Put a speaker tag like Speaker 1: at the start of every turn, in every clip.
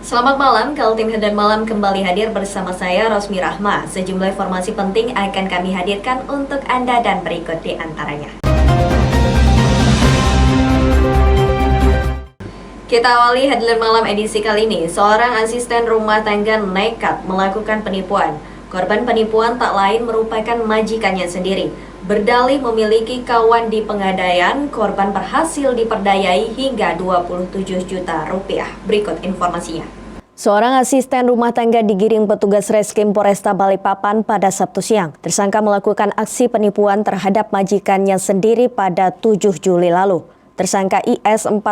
Speaker 1: Selamat malam, Kaltim dan Malam kembali hadir bersama saya Rosmi Rahma. Sejumlah informasi penting akan kami hadirkan untuk Anda dan berikut di antaranya. Kita awali Headline Malam edisi kali ini. Seorang asisten rumah tangga nekat melakukan penipuan. Korban penipuan tak lain merupakan majikannya sendiri. Berdalih memiliki kawan di Pegadaian, korban berhasil diperdayai hingga 27 juta rupiah. Berikut informasinya. Seorang asisten rumah tangga digiring petugas Reskrim Polresta Balikpapan pada Sabtu siang. Tersangka melakukan aksi penipuan terhadap majikannya sendiri pada 7 Juli lalu. Tersangka IS 44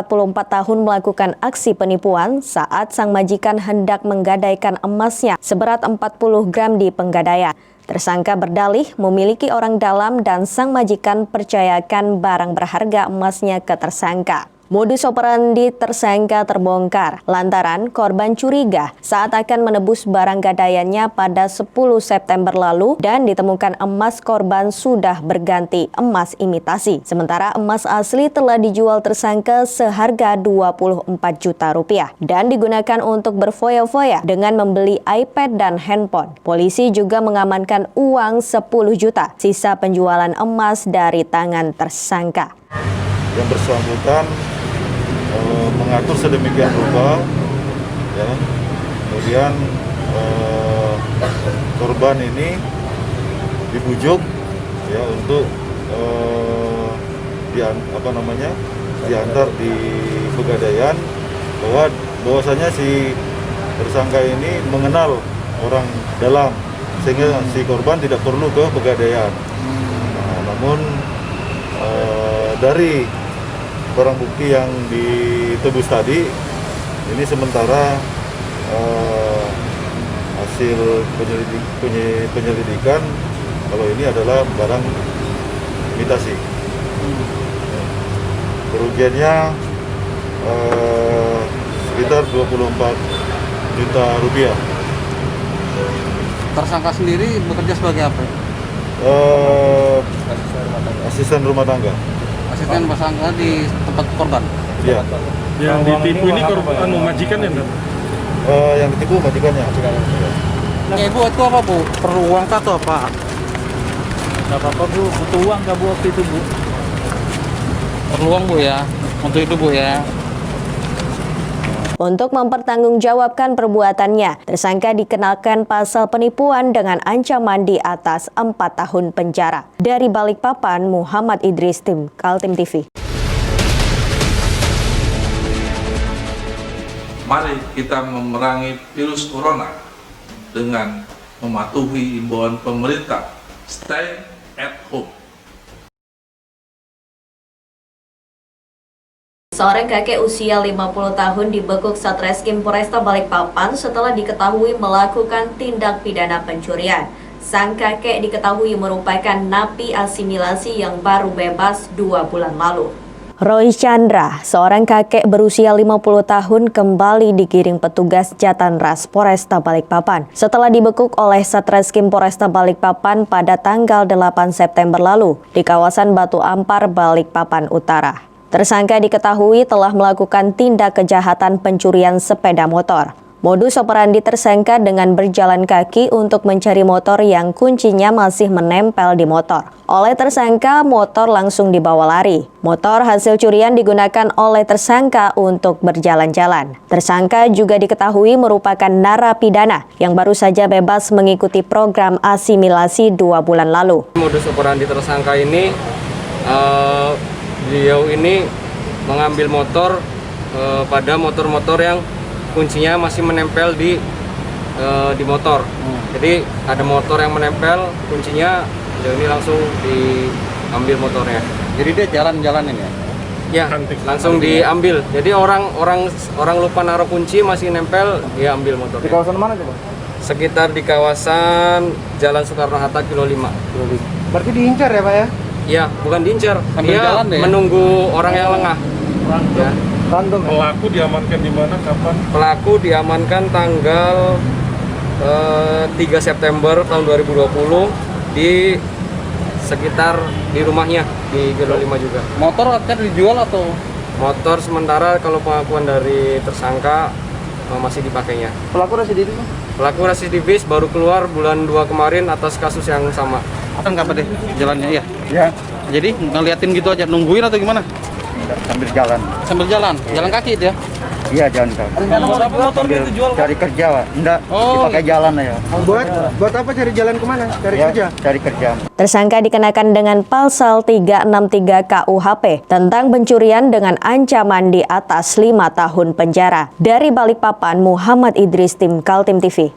Speaker 1: tahun melakukan aksi penipuan saat sang majikan hendak menggadaikan emasnya seberat 40 gram di Pegadaian. Tersangka berdalih memiliki orang dalam dan sang majikan percayakan barang berharga emasnya ke tersangka. Modus operandi tersangka terbongkar lantaran korban curiga saat akan menebus barang gadaiannya pada 10 September lalu dan ditemukan emas korban sudah berganti emas imitasi. Sementara emas asli telah dijual tersangka seharga 24 juta rupiah dan digunakan untuk berfoya-foya dengan membeli iPad dan handphone. Polisi juga mengamankan uang 10 juta sisa penjualan emas dari tangan tersangka.
Speaker 2: Yang bersangkutan mengatur sedemikian rupa, ya. Kemudian korban ini dibujuk, ya, untuk diantar di Pegadaian, bahwasanya si tersangka ini mengenal orang dalam sehingga si korban tidak perlu ke Pegadaian. Namun dari barang bukti yang ditebus tadi, ini sementara hasil penyelidikan kalau ini adalah barang imitasi. Kerugiannya sekitar 24 juta rupiah.
Speaker 3: Tersangka sendiri bekerja sebagai apa?
Speaker 2: Asisten rumah tangga.
Speaker 3: Asisten tersangka di tempat korban.
Speaker 2: Iya.
Speaker 4: Yang ditipu ini korban majikan ya?
Speaker 2: Yang ditipu majikannya.
Speaker 3: Ibu itu apa, Bu? Perlu uang atau apa?
Speaker 4: Nggak apa-apa, Bu, butuh uang nggak, Bu, waktu itu, Bu?
Speaker 3: Perlu uang, Bu, ya? Untuk itu, Bu, ya?
Speaker 1: Untuk mempertanggungjawabkan perbuatannya, tersangka dikenakan pasal penipuan dengan ancaman di atas 4 tahun penjara. Dari Balikpapan, Muhammad Idris, tim Kaltim TV.
Speaker 5: Mari kita memerangi virus corona dengan mematuhi imbauan pemerintah. Stay at home.
Speaker 1: Seorang kakek usia 50 tahun dibekuk Satreskrim Polresta Balikpapan setelah diketahui melakukan tindak pidana pencurian. Sang kakek diketahui merupakan napi asimilasi yang baru bebas 2 bulan lalu. Roy Chandra, seorang kakek berusia 50 tahun kembali digiring petugas Jatanras Polresta Balikpapan setelah dibekuk oleh Satreskrim Polresta Balikpapan pada tanggal 8 September lalu di kawasan Batu Ampar, Balikpapan Utara. Tersangka diketahui telah melakukan tindak kejahatan pencurian sepeda motor. Modus operandi tersangka dengan berjalan kaki untuk mencari motor yang kuncinya masih menempel di motor. Oleh tersangka, motor langsung dibawa lari. Motor hasil curian digunakan oleh tersangka untuk berjalan-jalan. Tersangka juga diketahui merupakan narapidana yang baru saja bebas mengikuti program asimilasi 2 bulan lalu.
Speaker 6: Modus operandi tersangka ini, beliau ini mengambil motor pada motor-motor yang kuncinya masih menempel di motor. Jadi ada motor yang menempel kuncinya, beliau ini langsung diambil motornya.
Speaker 3: Jadi dia jalan-jalan ini ya?
Speaker 6: Ya, langsung diambil. Jadi orang lupa naruh kunci masih nempel, dia ambil motornya.
Speaker 3: Di kawasan mana coba?
Speaker 6: Sekitar di kawasan Jalan Soekarno-Hatta kilo 5.
Speaker 3: Berarti diincar ya, Pak ya?
Speaker 6: Iya, bukan diincar.
Speaker 3: Sambil
Speaker 6: Dia
Speaker 3: jalan deh ya?
Speaker 6: menunggu orang yang lengah. Ya.
Speaker 3: Random.
Speaker 4: Pelaku diamankan di mana, kapan?
Speaker 6: Pelaku diamankan tanggal 3 September tahun 2020 di sekitar di rumahnya di kilo 5 juga.
Speaker 3: Motor akan dijual atau?
Speaker 6: Motor sementara kalau pengakuan dari tersangka masih dipakainya.
Speaker 3: Pelaku
Speaker 6: residivis baru keluar bulan 2 kemarin atas kasus yang sama.
Speaker 3: kan nggak apa deh jalannya ya?
Speaker 2: Ya,
Speaker 3: Jadi ngeliatin gitu aja, nungguin atau gimana?
Speaker 2: sambil jalan.
Speaker 3: Sambil jalan kaki itu ya?
Speaker 2: Iya, jalan kaki.
Speaker 4: Motor dia dijual
Speaker 2: Cari kerja, Pak. Enggak,
Speaker 3: Oh.
Speaker 2: dipakai jalan ya.
Speaker 7: Buat apa cari jalan kemana? Cari
Speaker 2: Ya,
Speaker 7: kerja?
Speaker 2: cari kerja.
Speaker 1: Tersangka dikenakan dengan pasal 363 KUHP tentang pencurian dengan ancaman di atas 5 tahun penjara. Dari Balikpapan, Muhammad Idris, tim Kaltim TV.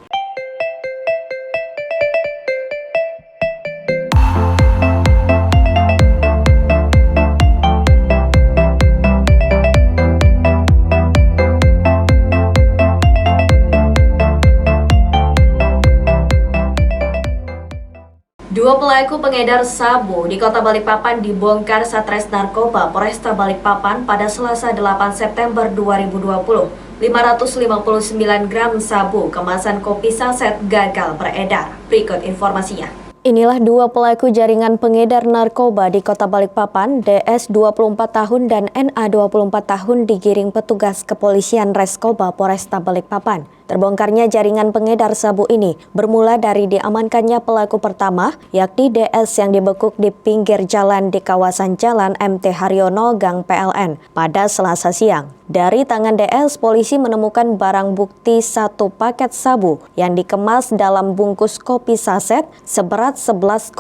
Speaker 1: Dua pelaku pengedar sabu di Kota Balikpapan dibongkar Satres Narkoba Polresta Balikpapan pada Selasa 8 September 2020. 559 gram sabu kemasan kopi saset gagal beredar. Berikut informasinya. Inilah dua pelaku jaringan pengedar narkoba di Kota Balikpapan, DS 24 tahun dan NA 24 tahun digiring petugas kepolisian Reskoba Polresta Balikpapan. Terbongkarnya jaringan pengedar sabu ini bermula dari diamankannya pelaku pertama, yakni DS yang dibekuk di pinggir jalan di kawasan Jalan MT Haryono Gang PLN pada Selasa siang. Dari tangan DS, polisi menemukan barang bukti 1 paket sabu yang dikemas dalam bungkus kopi saset seberat 11,1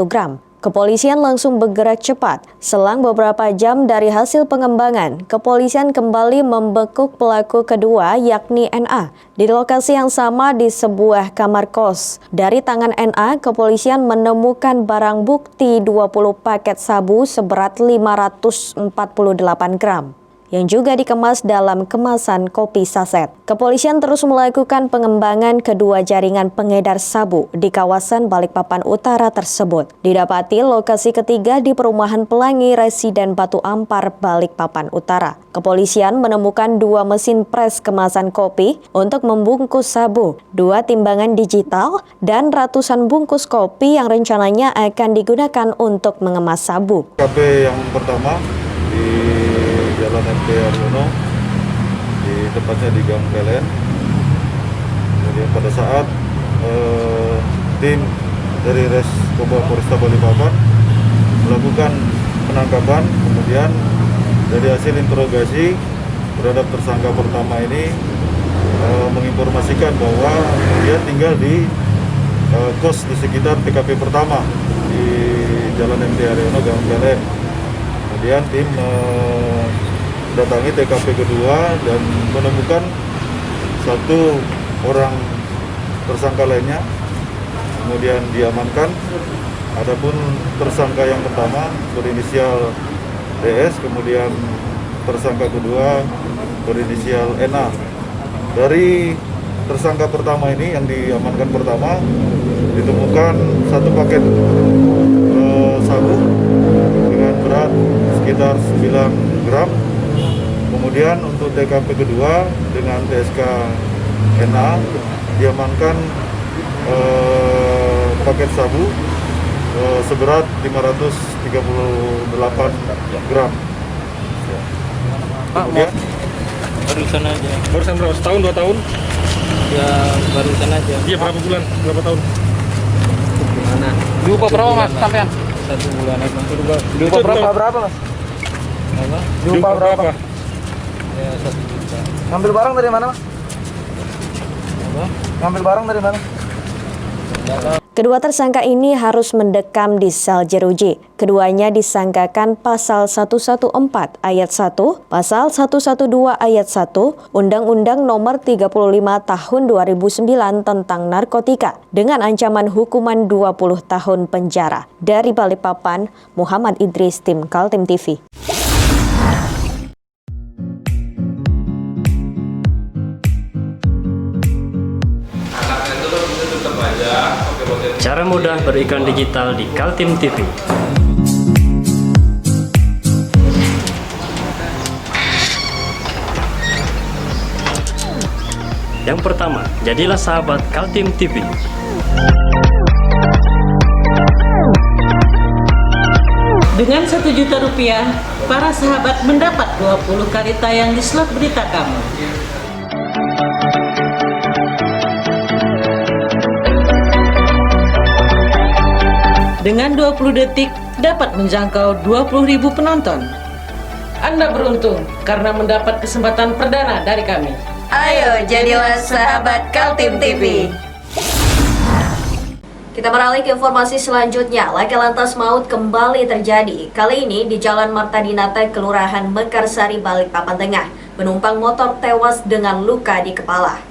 Speaker 1: gram. Kepolisian langsung bergerak cepat. Selang beberapa jam dari hasil pengembangan, kepolisian kembali membekuk pelaku kedua yakni NA di lokasi yang sama di sebuah kamar kos. Dari tangan NA, kepolisian menemukan barang bukti 20 paket sabu seberat 548 gram yang juga dikemas dalam kemasan kopi saset. Kepolisian terus melakukan pengembangan kedua jaringan pengedar sabu di kawasan Balikpapan Utara tersebut. Didapati lokasi ketiga di Perumahan Pelangi Residen Batu Ampar, Balikpapan Utara. Kepolisian menemukan 2 mesin pres kemasan kopi untuk membungkus sabu, 2 timbangan digital, dan ratusan bungkus kopi yang rencananya akan digunakan untuk mengemas sabu.
Speaker 2: KP yang pertama di Jalan MT Haryono, di tepatnya di Gang PLN. Kemudian pada saat tim dari Reskoba Polresta Balikpapan melakukan penangkapan, kemudian dari hasil interogasi terhadap tersangka pertama ini menginformasikan bahwa dia tinggal di kos di sekitar TKP pertama di Jalan MT Haryono Gang PLN. Kemudian tim datangi TKP kedua dan menemukan 1 orang tersangka lainnya, kemudian diamankan. Adapun tersangka yang pertama berinisial DS, kemudian tersangka kedua berinisial NA. Dari tersangka pertama ini yang diamankan pertama ditemukan 1 paket sabu dengan berat sekitar 9 gram. Kemudian untuk TKP kedua dengan TSK NA diamankan paket sabu seberat 538 gram. Kemudian
Speaker 4: barusan aja.
Speaker 3: Barusan berapa? Setahun, 2 tahun?
Speaker 4: Ya barusan aja.
Speaker 3: Iya, berapa bulan? Berapa tahun?
Speaker 4: Gimana?
Speaker 3: Diupah berapa mas sampean?
Speaker 4: 1 bulan aja.
Speaker 3: Diupah
Speaker 7: Berapa mas?
Speaker 4: Apa?
Speaker 7: Diupah berapa?
Speaker 4: Ya 1 juta.
Speaker 7: Ngambil barang dari mana mas?
Speaker 4: Apa?
Speaker 7: Ngambil barang dari mana?
Speaker 1: Kedua tersangka ini harus mendekam di sel jeruji. Keduanya disangkakan pasal 114 ayat 1, pasal 112 ayat 1, Undang-Undang Nomor 35 Tahun 2009 tentang narkotika dengan ancaman hukuman 20 tahun penjara. Dari Balikpapan, Muhammad Idris, tim Kaltim TV.
Speaker 8: Cara mudah beriklan digital di Kaltim TV. Yang pertama, jadilah sahabat Kaltim TV.
Speaker 9: Dengan Rp1 juta, para sahabat mendapat 20 kali tayang di slot berita kamu. dengan 20 detik dapat menjangkau 20.000 penonton. Anda beruntung karena mendapat kesempatan perdana dari kami.
Speaker 1: Ayo jadilah sahabat Kaltim TV. Kita beralih ke informasi selanjutnya. Laka lantas maut kembali terjadi. Kali ini di Jalan Marta Dinata, Kelurahan Mekarsari, Balikpapan Tengah. Penumpang motor tewas dengan luka di kepala.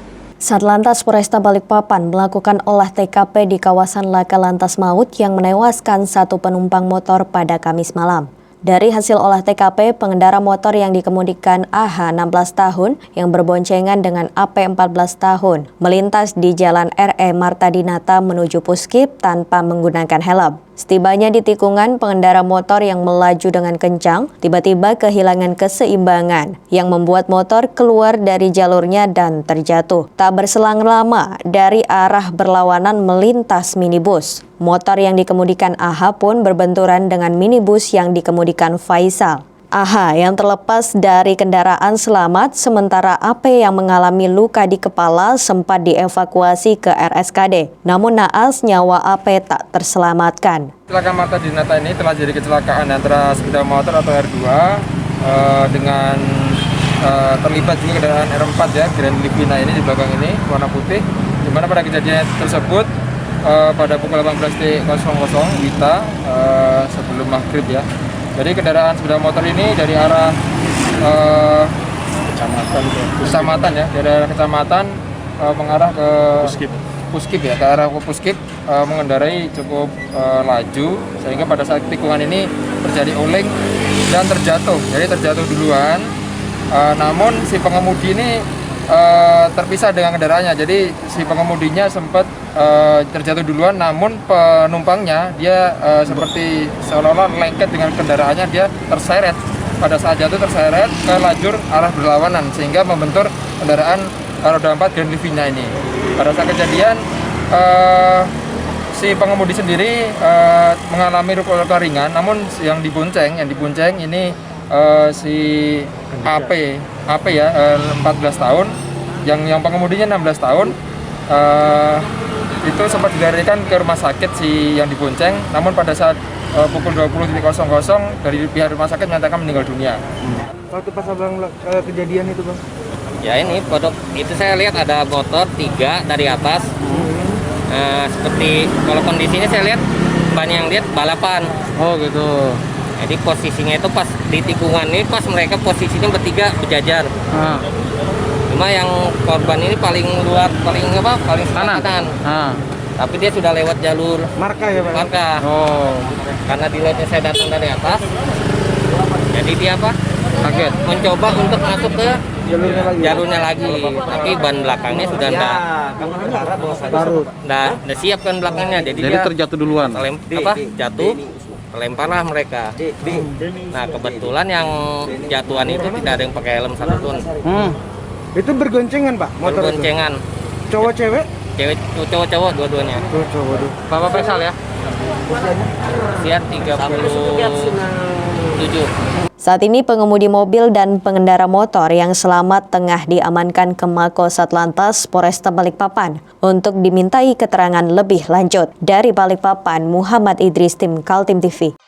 Speaker 1: Satlantas Polresta Balikpapan melakukan olah TKP di kawasan laka lantas maut yang menewaskan satu penumpang motor pada Kamis malam. Dari hasil olah TKP, pengendara motor yang dikemudikan AH 16 tahun yang berboncengan dengan AP 14 tahun melintas di Jalan RE Marta Dinata menuju Puskip tanpa menggunakan helm. Setibanya di tikungan, pengendara motor yang melaju dengan kencang tiba-tiba kehilangan keseimbangan yang membuat motor keluar dari jalurnya dan terjatuh. Tak berselang lama, dari arah berlawanan melintas minibus. Motor yang dikemudikan AH pun berbenturan dengan minibus yang dikemudikan Faisal. AH yang terlepas dari kendaraan selamat, sementara AP yang mengalami luka di kepala sempat dievakuasi ke RSKD. Namun naas nyawa AP tak terselamatkan.
Speaker 6: Kecelakaan Marta Dinata ini telah jadi kecelakaan antara sepeda motor atau R2 dengan terlibat juga kendaraan R4 ya, Grand Livina ini di belakang ini warna putih. Di mana pada kejadian tersebut pada pukul 18.00 WITA sebelum maghrib ya. Jadi kendaraan sepeda motor ini dari arah kecamatan ya, dari arah kecamatan mengarah ke Puskip ya, ke arah Puskip mengendarai cukup laju sehingga pada saat tikungan ini terjadi oleng dan terjatuh. Jadi terjatuh duluan, namun si pengemudi ini terpisah dengan kendaraannya. Jadi si pengemudinya sempat terjatuh duluan, namun penumpangnya dia seperti seolah-olah lengket dengan kendaraannya, dia terseret. Pada saat jatuh terseret ke lajur arah berlawanan sehingga membentur kendaraan roda 4 Grand Livina ini. Pada saat kejadian si pengemudi sendiri mengalami luka ringan, namun yang dibonceng ini si AP ya 14 tahun, yang pengemudinya 16 tahun. Itu sempat dilarikan ke rumah sakit si yang dibonceng, namun pada saat pukul 20.00 dari pihak rumah sakit menyatakan meninggal dunia.
Speaker 7: Waktu pas abang kejadian itu bang?
Speaker 6: Ya ini itu saya lihat ada motor 3 dari atas. Seperti kalau kondisinya saya lihat banyak yang lihat balapan.
Speaker 3: Oh gitu.
Speaker 6: Jadi posisinya itu pas di tikungan ini, pas mereka posisinya bertiga berjajar. Cuma yang korban ini paling kanan. Tapi dia sudah lewat jalur
Speaker 7: Marka ya bang?
Speaker 6: Marka.
Speaker 3: Oh.
Speaker 6: Karena dilihatnya saya datang dari atas, jadi dia kaget mencoba untuk masuk ke jalurnya lagi. Tapi ban belakangnya sudah nggak siap kan belakangnya. Jadi dia
Speaker 3: terjatuh duluan.
Speaker 6: Jatuh, lemparlah mereka. Nah kebetulan yang jatuhan itu tidak ada yang pakai helm satupun.
Speaker 7: Itu bergoncengan pak? Motor
Speaker 6: bergoncengan.
Speaker 7: Cowok cewek?
Speaker 6: Cowok dua-duanya.
Speaker 3: Bapak Faisal ya?
Speaker 6: Usia 37.
Speaker 1: Saat ini pengemudi mobil dan pengendara motor yang selamat tengah diamankan ke Mako Satlantas Polresta Balikpapan untuk dimintai keterangan lebih lanjut. Dari Balikpapan, Muhammad Idris, tim Kaltim TV.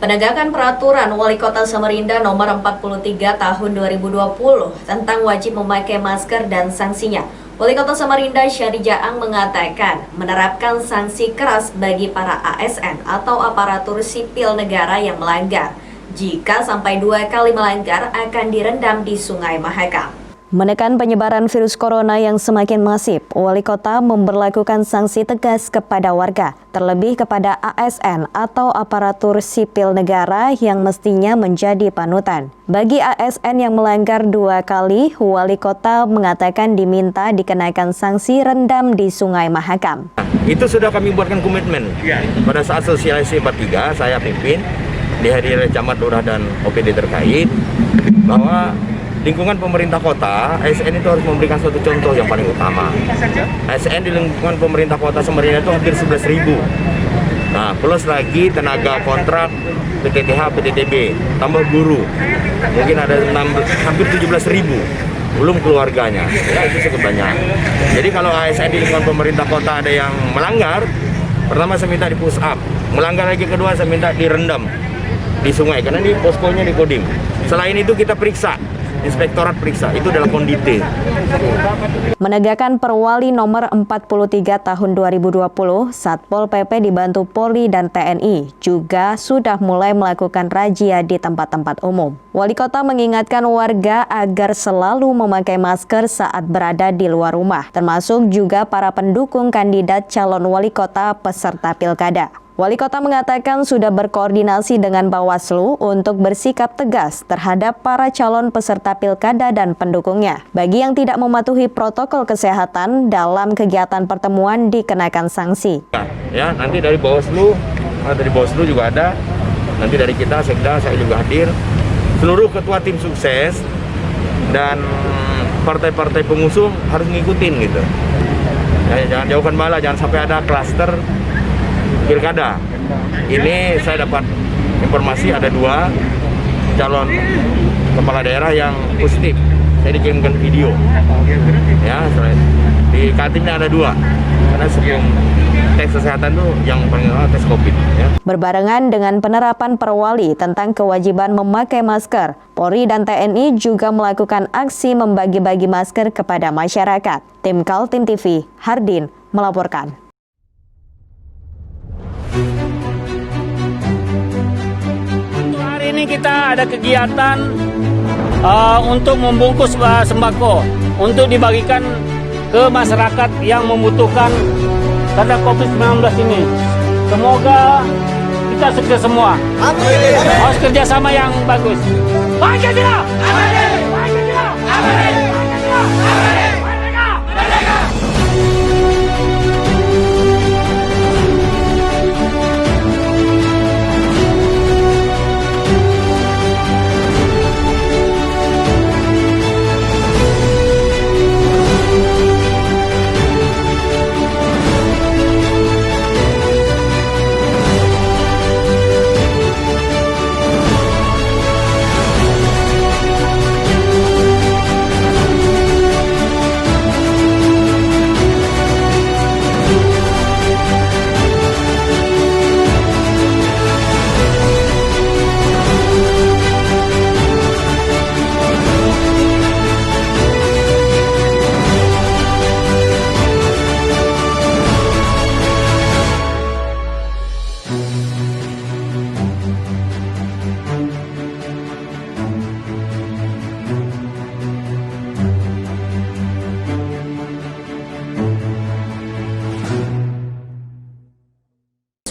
Speaker 1: Penegakan peraturan Wali Kota Samarinda nomor 43 tahun 2020 tentang wajib memakai masker dan sanksinya. Wali Kota Samarinda Syari Jaang mengatakan menerapkan sanksi keras bagi para ASN atau aparatur sipil negara yang melanggar. Jika sampai 2 kali melanggar akan direndam di Sungai Mahakam. Menekan penyebaran virus corona yang semakin masif, Wali Kota memberlakukan sanksi tegas kepada warga, terlebih kepada ASN atau aparatur sipil negara yang mestinya menjadi panutan. Bagi ASN yang melanggar 2 kali, Wali Kota mengatakan diminta dikenakan sanksi rendam di Sungai Mahakam.
Speaker 10: Itu sudah kami buatkan komitmen. Pada saat sosialisasi 43, saya pimpin, dihadiri camat, lurah, dan OPD terkait, bahwa lingkungan pemerintah kota, ASN itu harus memberikan suatu contoh yang paling utama. ASN di lingkungan pemerintah kota Samarinda itu hampir 11.000. Nah, plus lagi tenaga kontrak, PTTH, PTTB, tambah guru. Mungkin ada hampir 17.000. Belum keluarganya. Ya, itu cukup banyak. Jadi kalau ASN di lingkungan pemerintah kota ada yang melanggar, pertama saya minta di push up. Melanggar lagi kedua saya minta direndam di sungai, karena ini poskonya di Kodim. Selain itu kita periksa. Inspektorat periksa, itu adalah kondite.
Speaker 1: Menegakkan Perwali nomor 43 tahun 2020, Satpol PP dibantu Polri dan TNI juga sudah mulai melakukan razia di tempat-tempat umum. Wali Kota mengingatkan warga agar selalu memakai masker saat berada di luar rumah, termasuk juga para pendukung kandidat calon wali kota peserta pilkada. Wali Kota mengatakan sudah berkoordinasi dengan Bawaslu untuk bersikap tegas terhadap para calon peserta pilkada dan pendukungnya. Bagi yang tidak mematuhi protokol kesehatan dalam kegiatan pertemuan dikenakan sanksi.
Speaker 10: Ya, nanti dari Bawaslu juga ada. Nanti dari kita, Sekda, saya juga hadir. Seluruh ketua tim sukses dan partai-partai pengusung harus ngikutin gitu. Ya, jangan jauhkan bala, jangan sampai ada klaster pilkada. Ini saya dapat informasi ada 2 calon kepala daerah yang positif. Saya dikirimkan video. Ya, di Kaltimnya ada 2. Karena sebelum tes kesehatan tuh yang paling awal tes COVID. Ya.
Speaker 1: Berbarengan dengan penerapan Perwali tentang kewajiban memakai masker, Polri dan TNI juga melakukan aksi membagi-bagi masker kepada masyarakat. Tim Kaltim TV, Hardin melaporkan.
Speaker 11: Hari ini kita ada kegiatan untuk membungkus sembako untuk dibagikan ke masyarakat yang membutuhkan karena COVID-19 ini. Semoga kita sukses semua. Amin. Harus kerjasama yang bagus. Pancasila! Amin. Pancasila! Amin. Pancasila! Amin. Merdeka! Merdeka!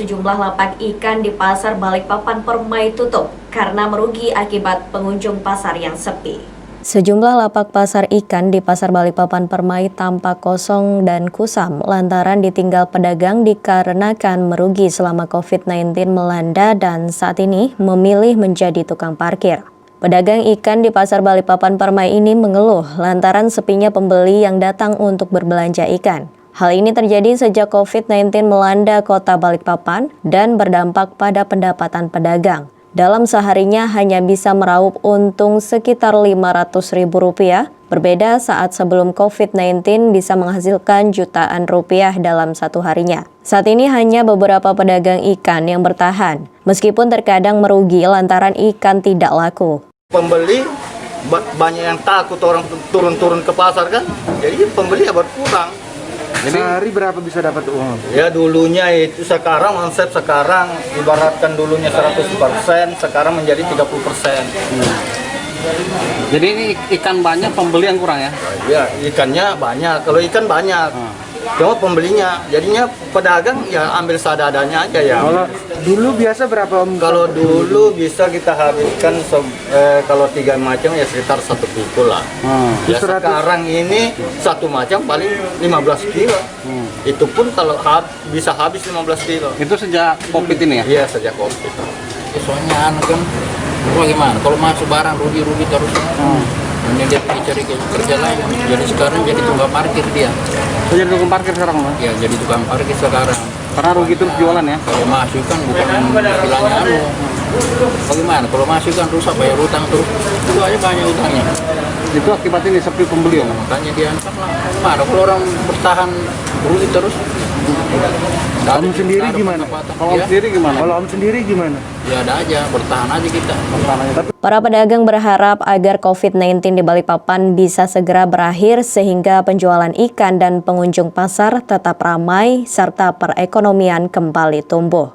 Speaker 1: Sejumlah lapak ikan di Pasar Balikpapan Permai tutup karena merugi akibat pengunjung pasar yang sepi. Sejumlah lapak pasar ikan di Pasar Balikpapan Permai tampak kosong dan kusam lantaran ditinggal pedagang dikarenakan merugi selama COVID-19 melanda dan saat ini memilih menjadi tukang parkir. Pedagang ikan di Pasar Balikpapan Permai ini mengeluh lantaran sepinya pembeli yang datang untuk berbelanja ikan. Hal ini terjadi sejak COVID-19 melanda kota Balikpapan dan berdampak pada pendapatan pedagang. Dalam seharinya hanya bisa meraup untung sekitar Rp500.000, berbeda saat sebelum COVID-19 bisa menghasilkan jutaan rupiah dalam satu harinya. Saat ini hanya beberapa pedagang ikan yang bertahan, meskipun terkadang merugi lantaran ikan tidak laku.
Speaker 12: Pembeli banyak yang takut orang turun-turun ke pasar kan, jadi pembeli ya berkurang.
Speaker 7: Sehari berapa bisa dapat uang?
Speaker 12: Ya dulunya itu sekarang omset sekarang ibaratkan dulunya 100%, sekarang menjadi 30%.
Speaker 3: Jadi ini ikan banyak, pembeli yang kurang ya?
Speaker 12: Ya, ikannya banyak. Kalau ikan banyak, cuma pembelinya. Jadinya pedagang ya ambil seadanya aja ya.
Speaker 7: Kalau dulu biasa berapa Om?
Speaker 12: Kalau dulu bisa kita habiskan kalau 3 macam ya sekitar 1 pikul lah. Ya, sekarang ini 1 macam paling 15 kilo. Itu pun kalau bisa habis 15 kilo.
Speaker 3: Itu sejak COVID ini ya?
Speaker 12: Iya, sejak COVID.
Speaker 4: Soalnya kan bagaimana kalau masuk barang rugi terus. Hanya dia cari kerja lain. Jadi sekarang jadi tukang parkir dia.
Speaker 3: Jadi tukang parkir sekarang Mas?
Speaker 4: Ya, jadi tukang parkir sekarang.
Speaker 3: Karena rugi terus jualan ya?
Speaker 4: Kalau masuk kan bukan istilahnya bagaimana? Kalau masuk kan rusak, bayar utang terus. Itu aja banyak utangnya.
Speaker 3: Itu akibat ini sepi pembeli ya?
Speaker 4: Makanya diangkat lah. Mana kalau orang bertahan rugi terus.
Speaker 7: Om sendiri gimana?
Speaker 3: Kalau Om sendiri gimana?
Speaker 7: Kalau Om sendiri gimana?
Speaker 4: Ya ada aja, bertahan aja kita.
Speaker 1: Para pedagang berharap agar COVID-19 di Balikpapan bisa segera berakhir sehingga penjualan ikan dan pengunjung pasar tetap ramai serta perekonomian kembali tumbuh.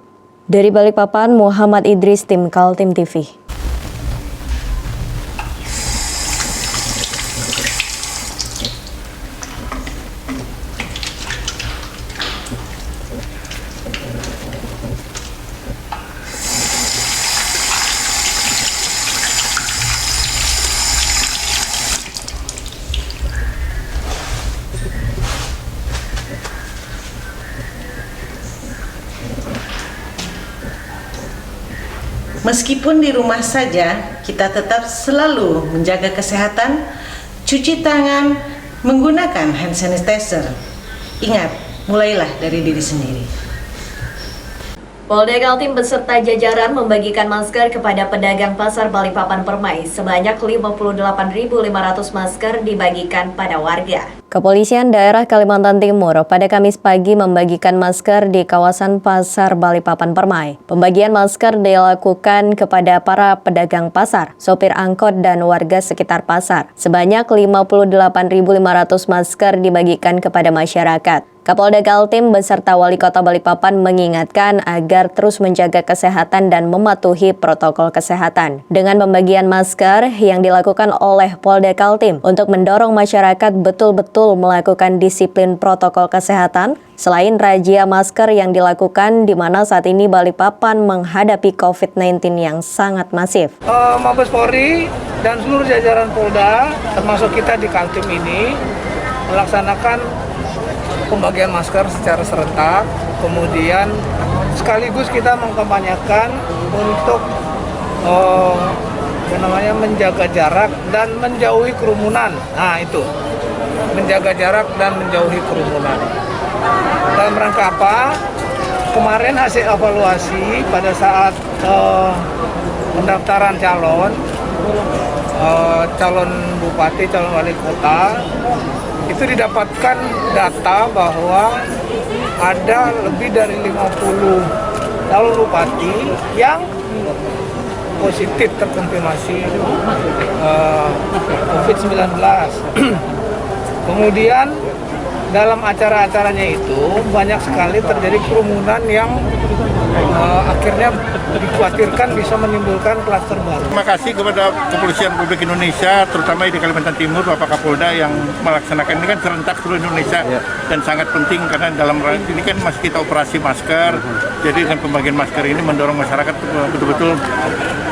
Speaker 1: Dari Balikpapan, Muhammad Idris, tim Kaltim TV.
Speaker 9: Meskipun di rumah saja, kita tetap selalu menjaga kesehatan, cuci tangan, menggunakan hand sanitizer. Ingat, mulailah dari diri sendiri.
Speaker 1: Polda Kaltim beserta jajaran membagikan masker kepada pedagang pasar Balikpapan Permai. Sebanyak 58.500 masker dibagikan pada warga. Kepolisian daerah Kalimantan Timur pada Kamis pagi membagikan masker di kawasan pasar Balikpapan Permai. Pembagian masker dilakukan kepada para pedagang pasar, sopir angkot dan warga sekitar pasar. Sebanyak 58.500 masker dibagikan kepada masyarakat. Kapolda Kaltim beserta Wali Kota Balikpapan mengingatkan agar terus menjaga kesehatan dan mematuhi protokol kesehatan. Dengan pembagian masker yang dilakukan oleh Polda Kaltim untuk mendorong masyarakat betul-betul melakukan disiplin protokol kesehatan, selain razia masker yang dilakukan di mana saat ini Balikpapan menghadapi COVID-19 yang sangat masif.
Speaker 13: Mabes Polri dan seluruh jajaran Polda, termasuk kita di Kaltim ini, melaksanakan pembagian masker secara serentak, kemudian sekaligus kita mengkampanyekan untuk menjaga jarak dan menjauhi kerumunan. Nah itu, menjaga jarak dan menjauhi kerumunan. Dalam rangka apa? Kemarin hasil evaluasi pada saat pendaftaran calon bupati, calon wali kota, itu didapatkan data bahwa ada lebih dari 50 calon bupati yang positif terkonfirmasi COVID-19. Kemudian dalam acara-acaranya itu banyak sekali terjadi kerumunan yang akhirnya dikhawatirkan bisa menimbulkan klaster baru.
Speaker 14: Terima kasih kepada Kepolisian Republik Indonesia, terutama di Kalimantan Timur, Bapak Kapolda yang melaksanakan ini kan serentak seluruh Indonesia dan sangat penting karena dalam ini kan masih kita operasi masker. Jadi dengan pembagian masker ini mendorong masyarakat betul-betul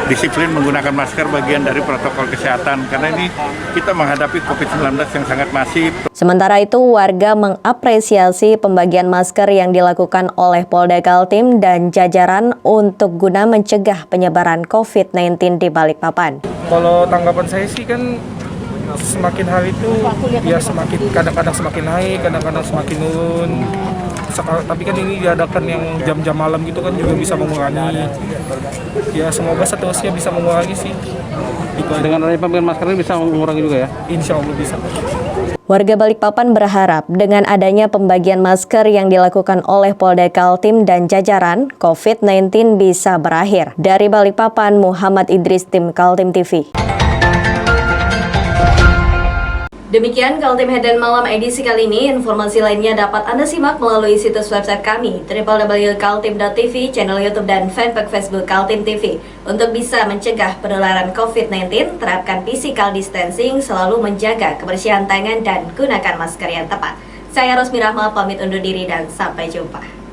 Speaker 14: disiplin menggunakan masker, bagian dari protokol kesehatan karena ini kita menghadapi COVID-19 yang sangat masif.
Speaker 1: Sementara itu, warga mengapresiasi pembagian masker yang dilakukan oleh Polda Kaltim dan jajaran untuk guna mencegah penyebaran COVID-19 di Balikpapan.
Speaker 13: Kalau tanggapan saya sih kan semakin hari itu ya semakin kadang-kadang semakin naik, kadang-kadang semakin turun. Tapi kan ini diadakan yang jam-jam malam gitu kan juga bisa mengurangi. Ya semoga seterusnya bisa mengurangi sih.
Speaker 3: Dengan adanya pemberian masker ini bisa mengurangi juga ya?
Speaker 13: Insya Allah bisa.
Speaker 1: Warga Balikpapan berharap dengan adanya pembagian masker yang dilakukan oleh Polda Kaltim dan jajaran, COVID-19 bisa berakhir. Dari Balikpapan, Muhammad Idris, tim Kaltim TV. Demikian Kaltim Headline Malam edisi kali ini. Informasi lainnya dapat Anda simak melalui situs website kami www.kaltim.tv, channel YouTube dan fanpage Facebook Kaltim TV. Untuk bisa mencegah penularan COVID-19, terapkan physical distancing, selalu menjaga kebersihan tangan dan gunakan masker yang tepat. Saya Rosmi Rahma pamit undur diri dan sampai jumpa.